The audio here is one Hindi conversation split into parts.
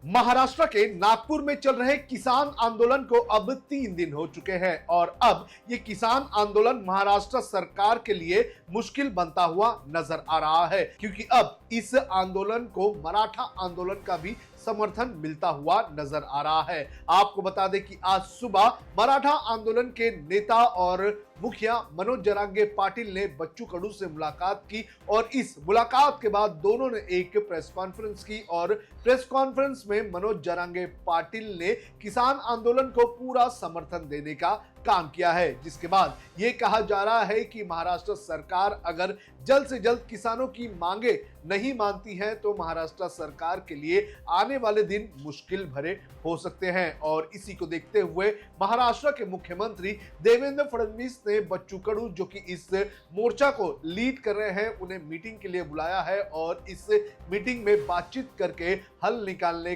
महाराष्ट्र के नागपुर में चल रहे किसान आंदोलन को अब 3 दिन हो चुके हैं और अब ये किसान आंदोलन महाराष्ट्र सरकार के लिए मुश्किल बनता हुआ नजर आ रहा है, क्योंकि अब इस आंदोलन को मराठा आंदोलन का भी समर्थन मिलता हुआ नजर आ रहा है। आपको बता दें कि आज सुबह मराठा आंदोलन के नेता और मुखिया मनोज जरांगे पाटिल ने बच्चू कडू से मुलाकात की और इस मुलाकात के बाद दोनों ने एक प्रेस कॉन्फ्रेंस की और प्रेस कॉन्फ्रेंस में मनोज जरांगे पाटिल ने किसान आंदोलन को पूरा समर्थन देने का काम किया है, जिसके बाद यह कहा जा रहा है कि महाराष्ट्र सरकार अगर जल्द से जल्द किसानों की मांगे नहीं मानती है तो महाराष्ट्र सरकार के लिए आने वाले दिन मुश्किल भरे हो सकते हैं। और इसी को देखते हुए महाराष्ट्र के मुख्यमंत्री देवेंद्र फडणवीस ने बच्चू कडू, जो कि इस मोर्चा को लीड कर रहे हैं, उन्हें मीटिंग के लिए बुलाया है और इस मीटिंग में बातचीत करके हल निकालने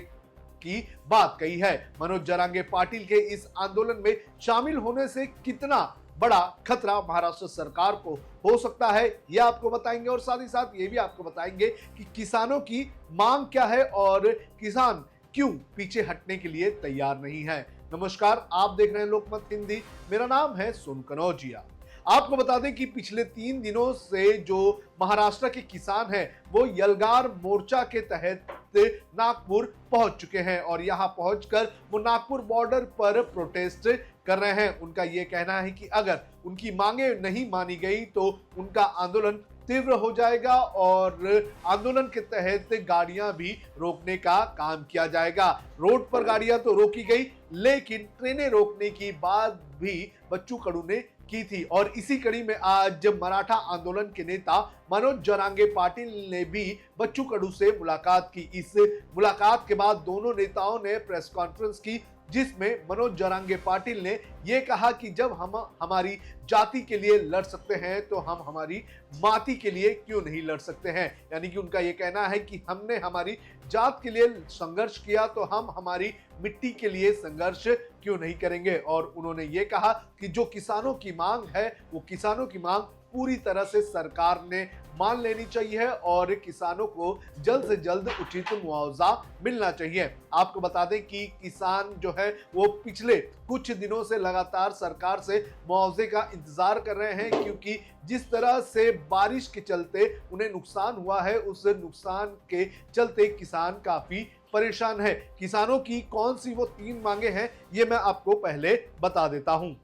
की बात कही है। मनोज जरांगे पाटिल के इस आंदोलन में शामिल होने से कितना बड़ा खतरा महाराष्ट्र सरकार को हो सकता है, यह आपको बताएंगे और साथ ही साथ ये भी आपको बताएंगे कि किसानों की मांग क्या है और किसान क्यों पीछे हटने के लिए तैयार नहीं है। नमस्कार, आप देख रहे हैं लोकमत हिंदी, मेरा नाम है सोनू कनौजिया। आपको बता दें कि पिछले 3 दिनों से जो महाराष्ट्र के किसान हैं वो यलगार मोर्चा के तहत नागपुर पहुंच चुके हैं और यहां पहुंचकर वो नागपुर बॉर्डर पर प्रोटेस्ट कर रहे हैं। उनका ये कहना है कि अगर उनकी मांगे नहीं मानी गई तो उनका आंदोलन तीव्र हो जाएगा और आंदोलन के तहत गाड़ियां भी रोकने का काम किया जाएगा। रोड पर गाड़ियां तो रोकी गई, लेकिन ट्रेनें रोकने की बात भी बच्चू कडू ने की थी। और इसी कड़ी में आज मराठा आंदोलन के नेता मनोज जरांगे पाटिल ने भी बच्चू कडू से मुलाकात की। इस मुलाकात के बाद दोनों नेताओं ने प्रेस कॉन्फ्रेंस की, जिसमें मनोज जरांगे पाटिल ने यह कहा कि जब हम हमारी जाति के लिए लड़ सकते हैं तो हम हमारी माटी के लिए क्यों नहीं लड़ सकते हैं। यानी कि उनका यह कहना है कि हमने हमारी जात के लिए संघर्ष किया तो हम हमारी मिट्टी के लिए संघर्ष क्यों नहीं करेंगे। और उन्होंने ये कहा कि जो किसानों की मांग है वो किसानों की मांग पूरी तरह से सरकार ने मान लेनी चाहिए और किसानों को जल्द से जल्द उचित मुआवजा मिलना चाहिए। आपको बता दें कि किसान जो है वो पिछले कुछ दिनों से लगातार सरकार से मुआवजे का इंतजार कर रहे हैं, क्योंकि जिस तरह से बारिश के चलते उन्हें नुकसान हुआ है उस नुकसान के चलते किसान काफी परेशान है। किसानों की कौन सी वो 3 मांगे हैं ये मैं आपको पहले बता देता हूं।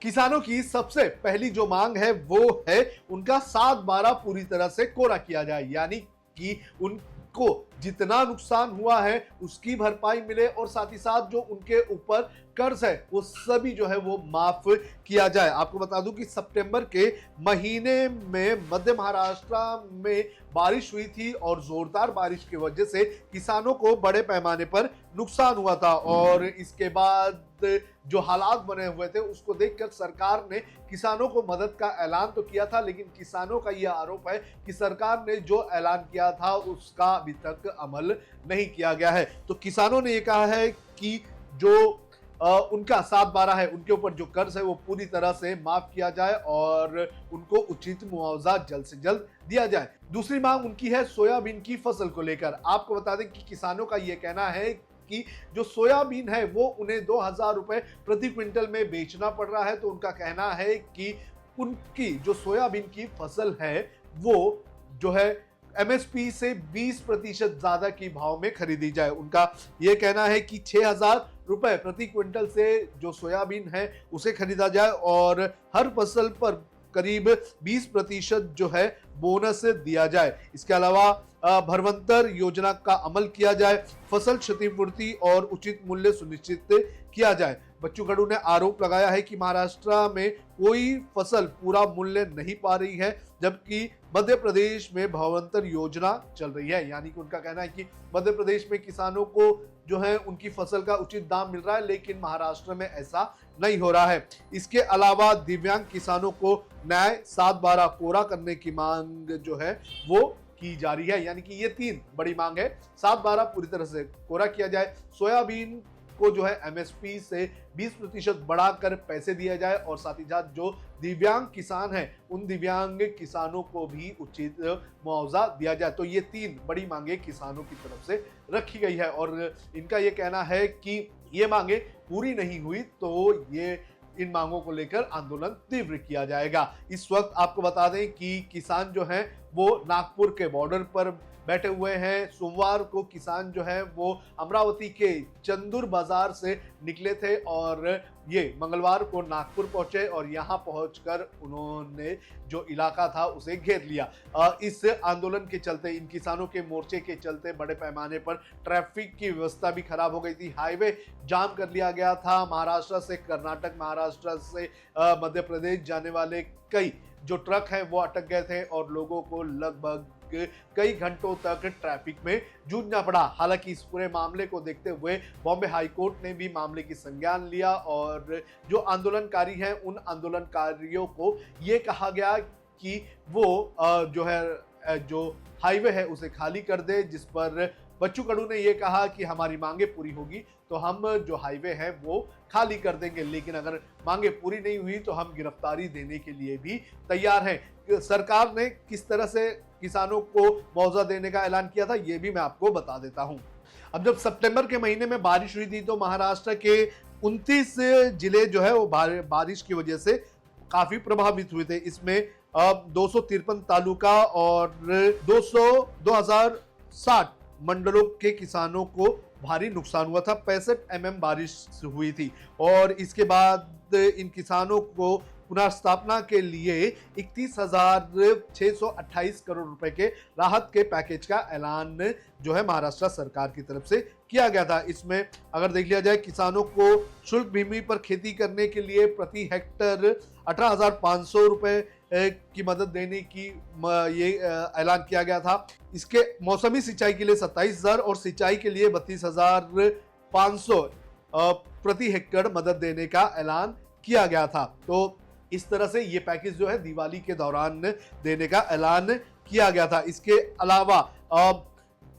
किसानों की सबसे पहली जो मांग है वो है उनका 7/12 पूरी तरह से कोरा किया जाए, यानी कि उनको जितना नुकसान हुआ है उसकी भरपाई मिले और साथ ही साथ जो उनके ऊपर कर्ज है वो सभी जो है वो माफ किया जाए। आपको बता दूं कि सितंबर के महीने में मध्य महाराष्ट्र में बारिश हुई थी और जोरदार बारिश की वजह से किसानों को बड़े पैमाने पर नुकसान हुआ था और इसके बाद जो हालात बने हुए थे उसको देखकर सरकार ने किसानों को मदद का ऐलान तो किया था, लेकिन किसानों का यह आरोप है कि सरकार ने जो ऐलान किया था उसका अभी तक अमल नहीं किया गया है। तो किसानों ने यह कहा है कि जो उनका 7/12 है, उनके ऊपर जो कर्ज है वो पूरी तरह से माफ किया जाए और उनको उचित मुआवजा जल्द से जल्द दिया जाए। दूसरी मांग उनकी है सोयाबीन की फसल को लेकर। आपको बता दें कि किसानों का यह कहना है कि जो सोयाबीन है वो उन्हें 2000 रुपए प्रति क्विंटल में बेचना पड़ रहा है। तो उनका कहना है कि उनकी जो सोयाबीन की फसल है वो जो है एमएसपी से 20% ज्यादा की भाव में खरीदी जाए। उनका यह कहना है कि 6000 रुपए प्रति क्विंटल से जो सोयाबीन है उसे खरीदा जाए और हर फसल पर करीब 20% जो है बोनस दिया जाए। इसके अलावा भरवंतर योजना का अमल किया जाए, फसल क्षतिपूर्ति और उचित मूल्य सुनिश्चित किया जाए। बच्चू कडू ने आरोप लगाया है कि महाराष्ट्र में कोई फसल पूरा मूल्य नहीं पा रही है, जबकि मध्य प्रदेश में भरवंतर योजना चल रही है। यानी कि उनका कहना है कि मध्य प्रदेश में किसानों को जो है उनकी फसल का उचित दाम मिल रहा है, लेकिन महाराष्ट्र में ऐसा नहीं हो रहा है। इसके अलावा दिव्यांग किसानों को न्याय 7/12 कोरा करने की मांग जो है वो की जा रही है। यानी कि ये 3 बड़ी मांग है। 7/12 पूरी तरह से कोरा किया जाए, सोयाबीन को जो है एमएसपी से 20% बढ़ाकर पैसे दिया जाए और साथ ही साथ जो दिव्यांग किसान हैं उन दिव्यांग किसानों को भी उचित मुआवजा दिया जाए। तो ये 3 बड़ी मांगे किसानों की तरफ से रखी गई है और इनका ये कहना है कि ये मांगे पूरी नहीं हुई तो ये इन मांगों को लेकर आंदोलन तीव्र किया जाएगा। इस वक्त आपको बता दें कि किसान जो हैं वो नागपुर के बॉर्डर पर बैठे हुए हैं। सोमवार को किसान जो है वो अमरावती के चंदूर बाजार से निकले थे और ये मंगलवार को नागपुर पहुंचे और यहां पहुंचकर उन्होंने जो इलाका था उसे घेर लिया। इस आंदोलन के चलते, इन किसानों के मोर्चे के चलते बड़े पैमाने पर ट्रैफिक की व्यवस्था भी खराब हो गई थी। हाईवे जाम कर लिया गया था। महाराष्ट्र से कर्नाटक, महाराष्ट्र से मध्य प्रदेश जाने वाले कई जो ट्रक हैं वो अटक गए थे और लोगों को लगभग कई घंटों तक ट्रैफिक में जूझना पड़ा। हालांकि इस पूरे मामले को देखते हुए बॉम्बे हाई कोर्ट ने भी मामले की संज्ञान लिया और जो आंदोलनकारी हैं उन आंदोलनकारियों को ये कहा गया कि वो जो है जो हाईवे है उसे खाली कर दे, जिस पर बच्चू कडू ने यह कहा कि हमारी मांगे पूरी होगी तो हम जो हाईवे है वो खाली कर देंगे, लेकिन अगर मांगे पूरी नहीं हुई तो हम गिरफ्तारी देने के लिए भी तैयार हैं। सरकार ने किस तरह से किसानों को मुआवजा देने का ऐलान किया था ये भी मैं आपको बता देता हूं। अब जब सितंबर के महीने में बारिश हुई थी तो महाराष्ट्र के 29 जिले जो है वो बारिश की वजह से काफी प्रभावित हुए थे। इसमें 253 तालुका और 2060 मंडलों के किसानों को भारी नुकसान हुआ था। 65 mm बारिश हुई थी और इसके बाद इन किसानों को पुनर्स्थापना के लिए 31,628 करोड़ रुपए के राहत के पैकेज का ऐलान जो है महाराष्ट्र सरकार की तरफ से किया गया था। इसमें अगर देख लिया जाए किसानों को शुल्क भूमि पर खेती करने के लिए प्रति हेक्टर 18,500 रुपए की मदद देने की ये ऐलान किया गया था। इसके मौसमी सिंचाई के लिए 27,000 और सिंचाई के लिए 32,500 प्रति हेक्टेयर मदद देने का ऐलान किया गया था। तो इस तरह से ये पैकेज जो है दिवाली के दौरान देने का ऐलान किया गया था। इसके अलावा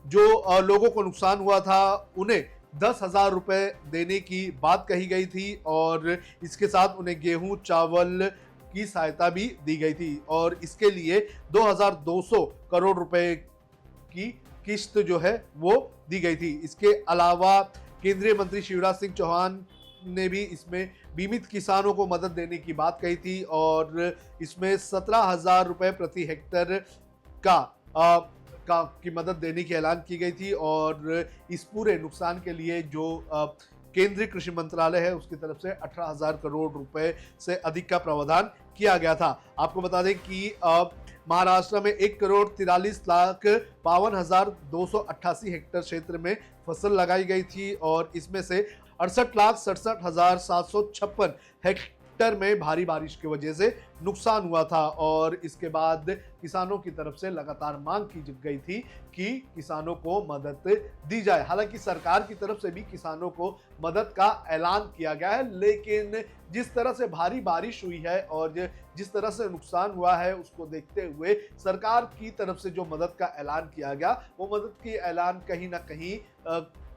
जो लोगों को नुकसान हुआ था उन्हें 10,000 रुपए देने की बात कही गई थी और इसके साथ उन्हें गेहूं, चावल की सहायता भी दी गई थी और इसके लिए 2,200 करोड़ रुपए की किस्त जो है वो दी गई थी। इसके अलावा केंद्रीय मंत्री शिवराज सिंह चौहान ने भी इसमें बीमित किसानों को मदद देने की बात कही थी और इसमें 17,000 रुपए प्रति हेक्टेयर की मदद देने की ऐलान की गई थी और इस पूरे नुकसान के लिए जो केंद्रीय कृषि मंत्रालय है उसकी तरफ से 18,000 करोड़ रुपए से अधिक का प्रावधान किया गया था। आपको बता दें कि महाराष्ट्र में 1,43,52,288 हेक्टेयर क्षेत्र में फसल लगाई गई थी और इसमें से 68,67,756 हेक्टेयर में भारी बारिश की वजह से नुकसान हुआ था और इसके बाद किसानों की तरफ से लगातार मांग की गई थी कि किसानों को मदद दी जाए। हालांकि सरकार की तरफ से भी किसानों को मदद का ऐलान किया गया है, लेकिन जिस तरह से भारी बारिश हुई है और जिस तरह से नुकसान हुआ है उसको देखते हुए सरकार की तरफ से जो मदद का ऐलान किया गया वो मदद की ऐलान कहीं ना कहीं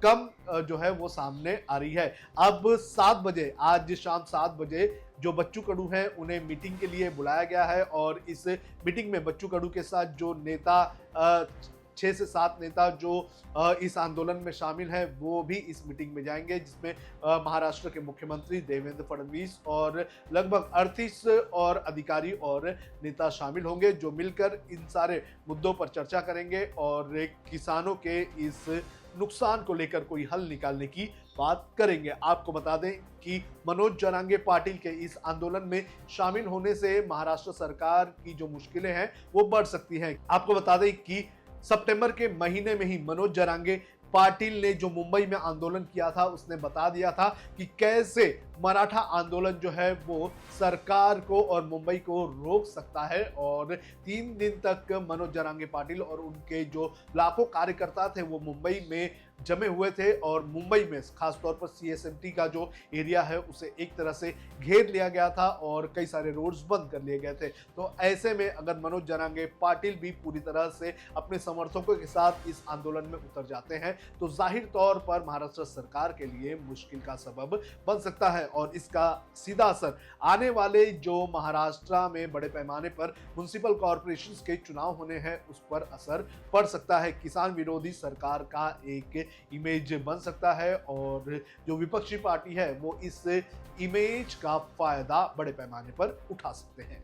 कम जो है वो सामने आ रही है। अब 7 बजे, आज शाम 7 बजे जो बच्चू कडू हैं उन्हें मीटिंग के लिए बुलाया गया है और इस मीटिंग में बच्चू कडू के साथ जो नेता 6 से 7 नेता जो इस आंदोलन में शामिल हैं वो भी इस मीटिंग में जाएंगे, जिसमें महाराष्ट्र के मुख्यमंत्री देवेंद्र फडणवीस और लगभग 38 और अधिकारी और नेता शामिल होंगे जो मिलकर इन सारे मुद्दों पर चर्चा करेंगे और किसानों के इस नुकसान को लेकर कोई हल निकालने की बात करेंगे। आपको बता दें कि मनोज जरांगे पाटिल के इस आंदोलन में शामिल होने से महाराष्ट्र सरकार की जो मुश्किलें हैं वो बढ़ सकती हैं। आपको बता दें कि सितंबर के महीने में ही मनोज जरांगे पाटिल ने जो मुंबई में आंदोलन किया था उसने बता दिया था कि कैसे मराठा आंदोलन जो है वो सरकार को और मुंबई को रोक सकता है और 3 दिन तक मनोज जरांगे पाटिल और उनके जो लाखों कार्यकर्ता थे वो मुंबई में जमे हुए थे और मुंबई में खासतौर पर सीएसएमटी का जो एरिया है उसे एक तरह से घेर लिया गया था और कई सारे रोड्स बंद कर लिए गए थे। तो ऐसे में अगर मनोज जरांगे पाटिल भी पूरी तरह से अपने समर्थकों के साथ इस आंदोलन में उतर जाते हैं तो जाहिर तौर पर महाराष्ट्र सरकार के लिए मुश्किल का सबब बन सकता है और इसका सीधा असर आने वाले जो महाराष्ट्र में बड़े पैमाने पर म्युनिसिपल कॉरपोरेशंस के चुनाव होने हैं उस पर असर पड़ सकता है। किसान विरोधी सरकार का एक इमेज बन सकता है और जो विपक्षी पार्टी है वो इस इमेज का फायदा बड़े पैमाने पर उठा सकते हैं।